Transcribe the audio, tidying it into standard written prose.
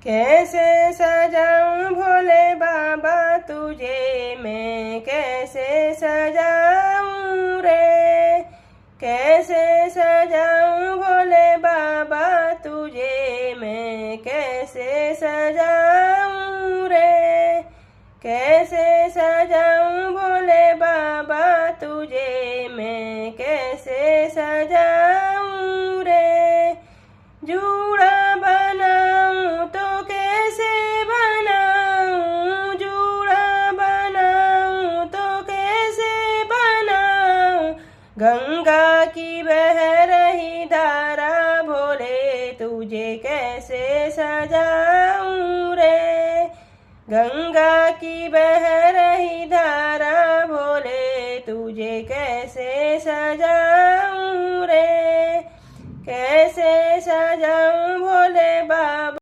कैसे सजाऊं भोले बाबा तुझे मैं कैसे सजाऊं रे। कैसे सजाऊं भोले बाबा तुझे मैं कैसे सजाऊं रे। कैसे सजाऊं भोले बाबा तुझे मैं कैसे सजाऊं रे। जूड़ा बनाऊं तो कैसे बनाऊं, जूड़ा बनाऊं तो कैसे बनाऊं। गंगा की बह रही धारा भोले तुझे कैसे सजाऊं रे। गंगा की बह